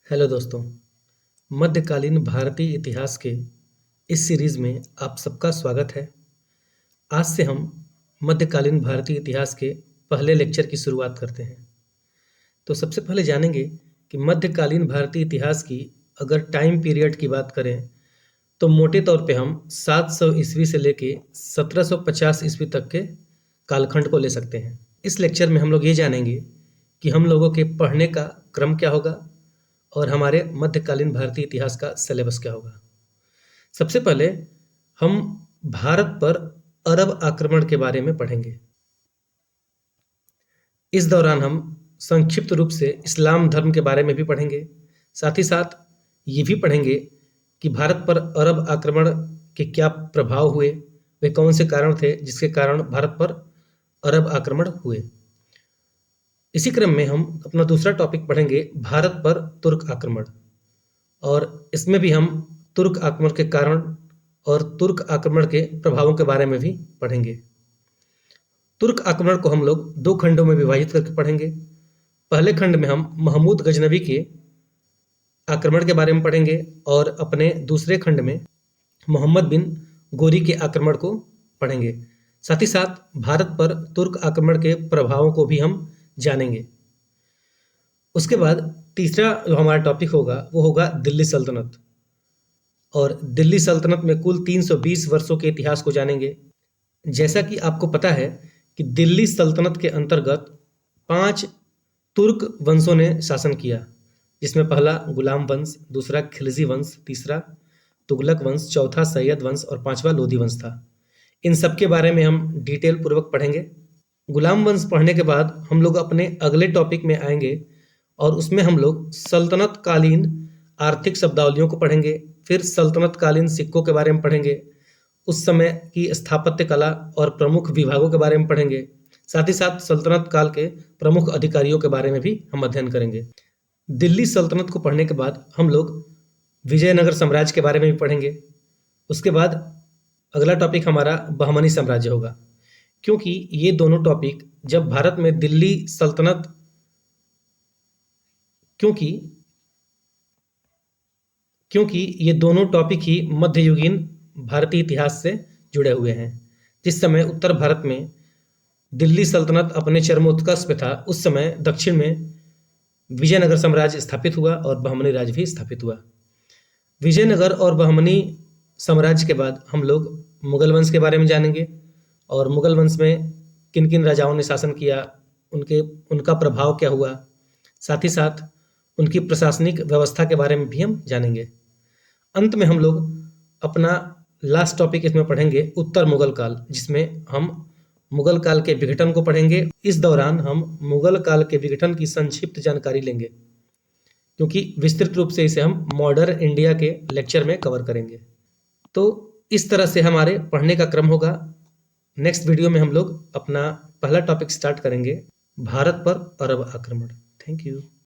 Hello दोस्तों। मध्यकालीन भारतीय इतिहास के इस सीरीज़ में आप सबका स्वागत है। आज से हम मध्यकालीन भारतीय इतिहास के पहले लेक्चर की शुरुआत करते हैं। तो सबसे पहले जानेंगे कि मध्यकालीन भारतीय इतिहास की अगर टाइम पीरियड की बात करें तो मोटे तौर पे हम 700 ईस्वी से लेके 1750 ईस्वी तक के कालखंड को ले सकते हैं। इस लेक्चर में हम लोग ये जानेंगे कि हम लोगों के पढ़ने का क्रम क्या होगा और हमारे मध्यकालीन भारतीय इतिहास का सिलेबस क्या होगा। सबसे पहले हम भारत पर अरब आक्रमण के बारे में पढ़ेंगे। इस दौरान हम संक्षिप्त रूप से इस्लाम धर्म के बारे में भी पढ़ेंगे। साथ ही साथ ये भी पढ़ेंगे कि भारत पर अरब आक्रमण के क्या प्रभाव हुए, वे कौन से कारण थे जिसके कारण भारत पर अरब आक्रमण हुए। इसी क्रम में हम अपना दूसरा टॉपिक पढ़ेंगे भारत पर तुर्क आक्रमण, और इसमें भी हम तुर्क आक्रमण के कारण और तुर्क आक्रमण के प्रभावों के बारे में भी पढ़ेंगे। तुर्क आक्रमण को हम लोग दो खंडों में विभाजित करके पढ़ेंगे। पहले खंड में हम महमूद गजनवी के आक्रमण के बारे में पढ़ेंगे और अपने दूसरे खंड में मोहम्मद बिन गोरी के आक्रमण को पढ़ेंगे। साथ ही साथ भारत पर तुर्क आक्रमण के प्रभावों को भी हम जानेंगे। उसके बाद तीसरा जो हमारा टॉपिक होगा वो होगा दिल्ली सल्तनत, और दिल्ली सल्तनत में कुल 320 वर्षों के इतिहास को जानेंगे। जैसा कि आपको पता है कि दिल्ली सल्तनत के अंतर्गत 5 तुर्क वंशों ने शासन किया, जिसमें पहला गुलाम वंश, दूसरा खिलजी वंश, तीसरा तुगलक वंश, चौथा सैयद वंश और पांचवा लोधी वंश था। इन सब के बारे में हम डिटेल पूर्वक पढ़ेंगे। गुलाम वंश पढ़ने के बाद हम लोग अपने अगले टॉपिक में आएंगे और उसमें हम लोग सल्तनत कालीन आर्थिक शब्दावलियों को पढ़ेंगे। फिर सल्तनत कालीन सिक्कों के बारे में पढ़ेंगे, उस समय की स्थापत्य कला और प्रमुख विभागों के बारे में पढ़ेंगे। साथ ही साथ सल्तनत काल के प्रमुख अधिकारियों के बारे में भी हम अध्ययन करेंगे। दिल्ली सल्तनत को पढ़ने के बाद हम लोग विजयनगर साम्राज्य के बारे में भी पढ़ेंगे। उसके बाद अगला टॉपिक हमारा बहमनी साम्राज्य होगा, क्योंकि ये दोनों टॉपिक जब भारत में दिल्ली सल्तनत क्योंकि ये दोनों टॉपिक ही मध्ययुगीन भारतीय इतिहास से जुड़े हुए हैं। जिस समय उत्तर भारत में दिल्ली सल्तनत अपने चरमोत्कर्ष पे था, उस समय दक्षिण में विजयनगर साम्राज्य स्थापित हुआ और बहमनी राज्य भी स्थापित हुआ। विजयनगर और बहमनी साम्राज्य के बाद हम लोग मुगल वंश के बारे में जानेंगे, और मुगल वंश में किन किन राजाओं ने शासन किया, उनका प्रभाव क्या हुआ। साथ ही साथ उनकी प्रशासनिक व्यवस्था के बारे में भी हम जानेंगे। अंत में हम लोग अपना लास्ट टॉपिक इसमें पढ़ेंगे उत्तर मुगल काल, जिसमें हम मुगल काल के विघटन को पढ़ेंगे। इस दौरान हम मुगल काल के विघटन की संक्षिप्त जानकारी लेंगे, क्योंकि विस्तृत रूप से इसे हम मॉडर्न इंडिया के लेक्चर में कवर करेंगे। तो इस तरह से हमारे पढ़ने का क्रम होगा। नेक्स्ट वीडियो में हम लोग अपना पहला टॉपिक स्टार्ट करेंगे, भारत पर अरब आक्रमण। Thank you.